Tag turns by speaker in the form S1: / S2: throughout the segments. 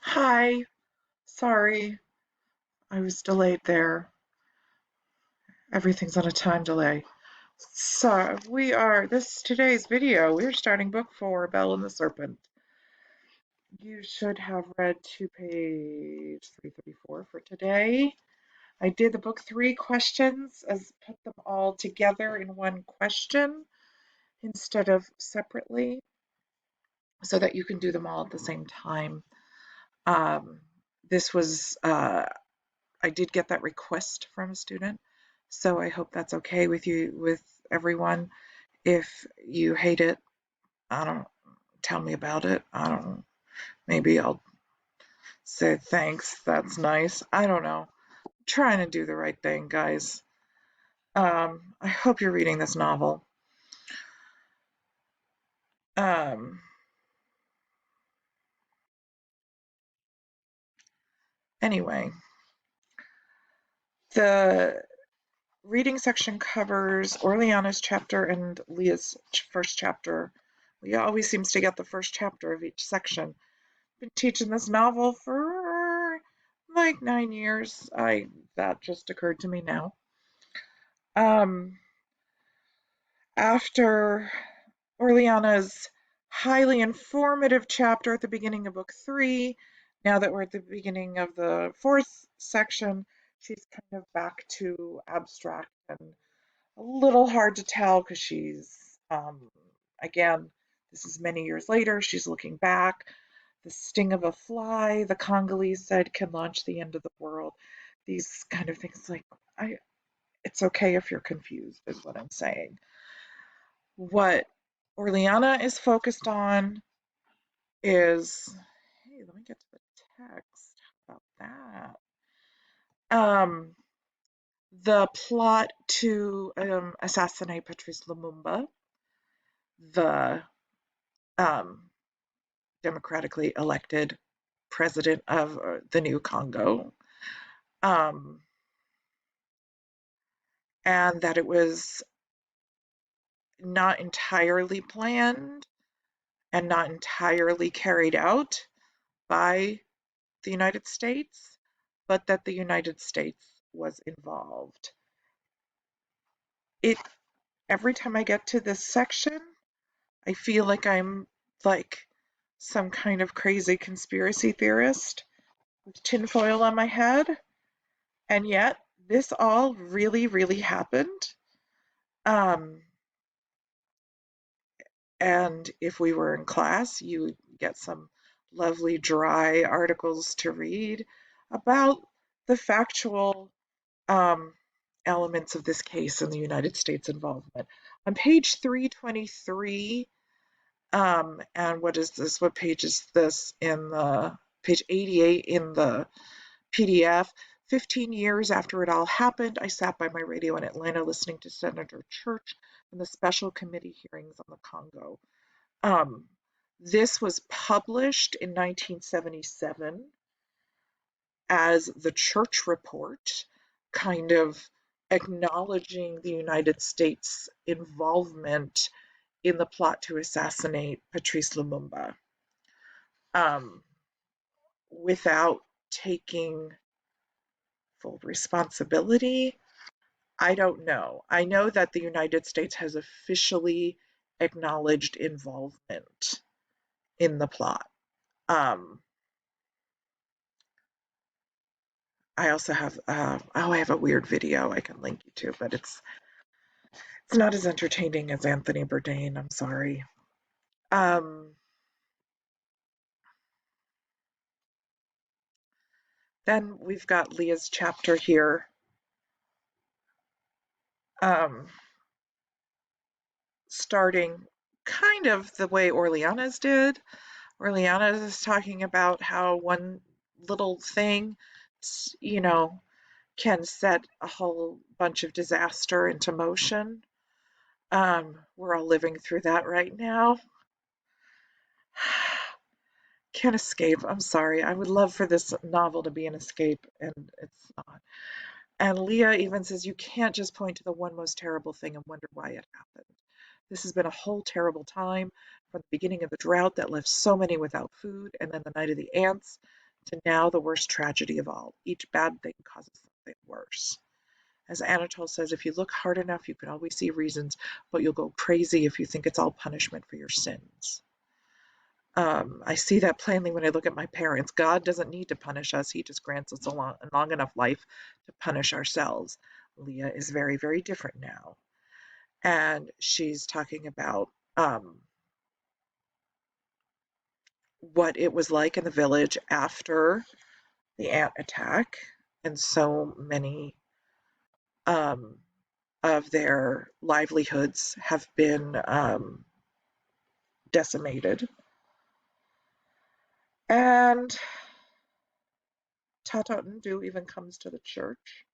S1: Hi, sorry, I was delayed there. Everything's on a time delay. So today's video. We're starting book 4, Belle and the Serpent. You should have read to page 334 for today. I did the book 3 questions as put them all together in one question instead of separately so that you can do them all at the same time. Um, this was I did get that request from a student, so I hope that's okay with everyone. If you hate it, I don't tell me about it. I don't. Maybe I'll say thanks. That's nice. I don't know. I'm trying to do the right thing, guys. I hope you're reading this novel. Um, anyway, the reading section covers Orleana's chapter and Leah's first chapter. Leah always seems to get the first chapter of each section. Been teaching this novel for like 9 years. That just occurred to me now. Um, After Orleana's highly informative chapter at the beginning of book 3, now that we're at the beginning of the 4th section, she's kind of back to abstract and a little hard to tell because she's, again, this is many years later. She's looking back. The sting of a fly, the Congolese said, can launch the end of the world. These kind of things, like, it's okay if you're confused, is what I'm saying. What Orleana is focused on is, hey, let me get to the text. How about that? The plot to assassinate Patrice Lumumba, the um, democratically elected president of the new Congo, um, and that it was not entirely planned and not entirely carried out by the United States, but that the United States was involved. It Every time I get to this section, I feel like I'm like some kind of crazy conspiracy theorist with tinfoil on my head, and yet this all really, really happened. Um, and if we were in class, you would get some lovely dry articles to read about the factual um, elements of this case and the United States involvement. On page 323, and what is this? What page is this in the page 88 in the PDF? 15 years after it all happened, I sat by my radio in Atlanta listening to Senator Church and the special committee hearings on the Congo. Um, this was published in 1977 as the Church Report, kind of acknowledging the United States' involvement in the plot to assassinate Patrice Lumumba, um, without taking full responsibility. I don't know. I know that the United States has officially acknowledged involvement in the plot. Um, I also have I have a weird video I can link you to, but it's not as entertaining as Anthony Bourdain. I'm sorry. Um, then we've got Leah's chapter here, um, starting kind of the way Orleana's did. Orleana is talking about how one little thing, you know, can set a whole bunch of disaster into motion. We're all living through that right now. Can't escape. I'm sorry. I would love for this novel to be an escape, and it's not. And Leah even says you can't just point to the one most terrible thing and wonder why it happened. This has been a whole terrible time, from the beginning of the drought that left so many without food, and then the night of the ants, to now the worst tragedy of all. Each bad thing causes something worse. As Anatole says, if you look hard enough, you can always see reasons, but you'll go crazy if you think it's all punishment for your sins. I see that plainly when I look at my parents. God doesn't need to punish us. He just grants us a long enough life to punish ourselves. Leah is very, very different now. And she's talking about what it was like in the village after the ant attack. And so many um, of their livelihoods have been decimated. And Tata Ndu even comes to the church.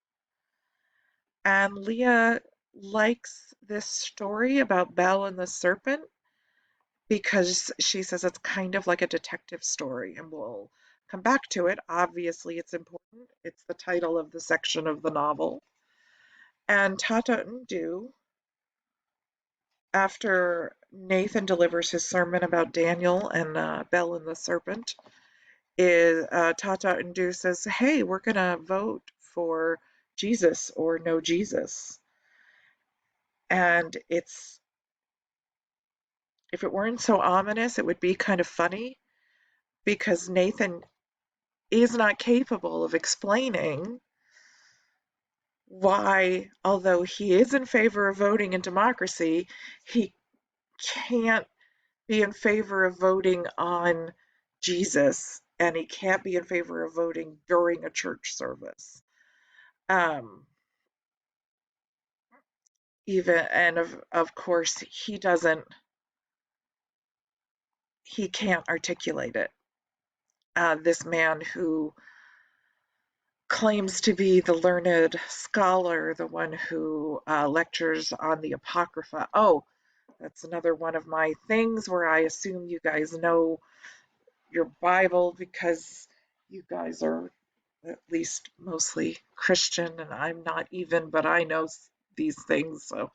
S1: And Leah likes this story about Belle and the serpent because she says it's kind of like a detective story, and we'll come back to it. Obviously, it's important. It's the title of the section of the novel. And Tata Ndu, after Nathan delivers his sermon about Daniel and Belle and the serpent, is Tata Ndu says, "Hey, we're gonna vote for Jesus or no Jesus." And it's, if it weren't so ominous, it would be kind of funny because Nathan is not capable of explaining why, although he is in favor of voting in democracy, he can't be in favor of voting on Jesus, and he can't be in favor of voting during a church service. Um, even and of course he can't articulate it. This man who claims to be the learned scholar, the one who lectures on the Apocrypha. Oh, that's another one of my things where I assume you guys know your Bible because you guys are at least mostly Christian, and I'm not even, but I know these things, so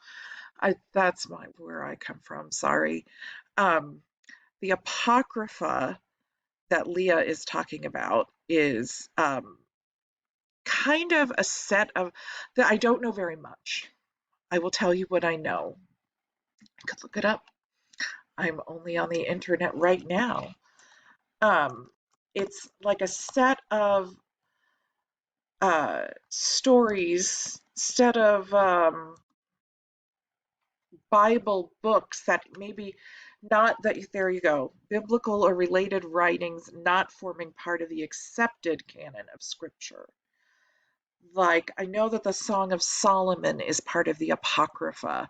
S1: that's where I come from. Sorry. Um, the Apocrypha that Leah is talking about is kind of a set of that I don't know very much. I will tell you what I know. I could look it up. I'm only on the internet right now. Um, it's like a set of stories, set of Bible books that maybe not that there you go, biblical or related writings not forming part of the accepted canon of scripture. Like, I know that the Song of Solomon is part of the Apocrypha.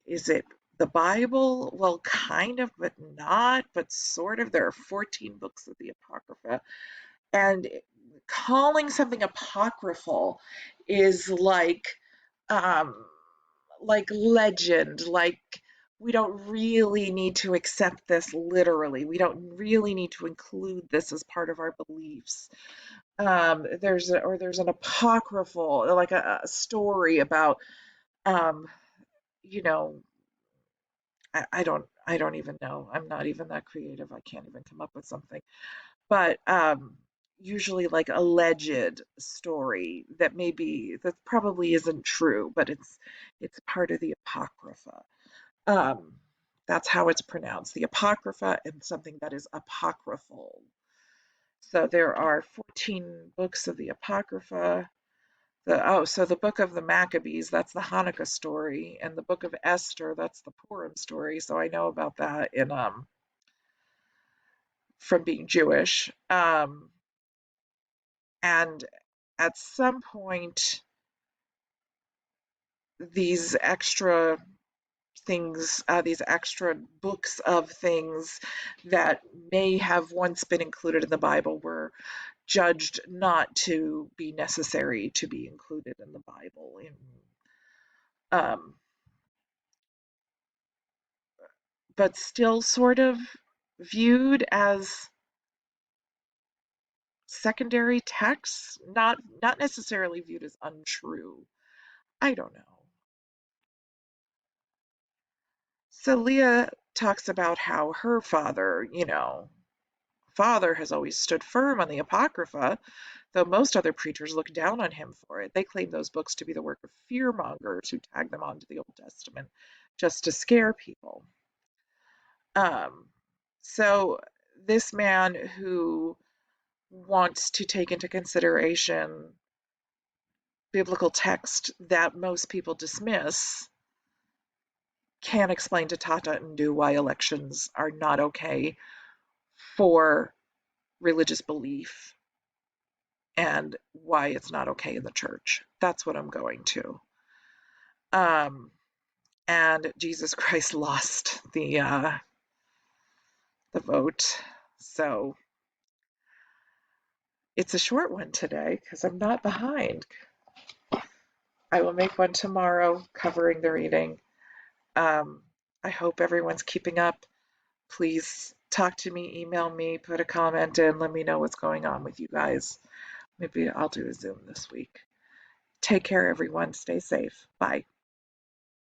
S1: Is it the Bible? Well, kind of, but not, but sort of. There are 14 books of the Apocrypha. And calling something apocryphal is um, like legend, like we don't really need to accept this literally. We don't really need to include this as part of our beliefs. There's an apocryphal, like a story about, um, you know, I don't even know. I'm not even that creative. I can't even come up with something. But usually like a alleged story that probably isn't true, but it's part of the apocrypha. Um, that's how it's pronounced, the apocrypha, and something that is apocryphal. So there are 14 books of the Apocrypha. So the book of the Maccabees, that's the Hanukkah story, and the book of Esther, that's the Purim story. So I know about that in from being Jewish. And at some point, these extra these extra books of things that may have once been included in the Bible were judged not to be necessary to be included in the Bible, um, but still sort of viewed as secondary texts, not necessarily viewed as untrue. I don't know. So Leah talks about how her father, father has always stood firm on the Apocrypha, though most other preachers look down on him for it. They claim those books to be the work of fearmongers who tag them onto the Old Testament just to scare people. Um, so this man who wants to take into consideration biblical text that most people dismiss can explain to Tata and Do why elections are not okay for religious belief and why it's not okay in the church. That's what I'm going to. Um, and Jesus Christ lost the vote, so it's a short one today because I'm not behind. I will make one tomorrow covering the reading. Um, I hope everyone's keeping up. Please talk to me, email me, put a comment in, let me know what's going on with you guys. Maybe I'll do a Zoom this week. Take care, everyone. Stay safe. Bye.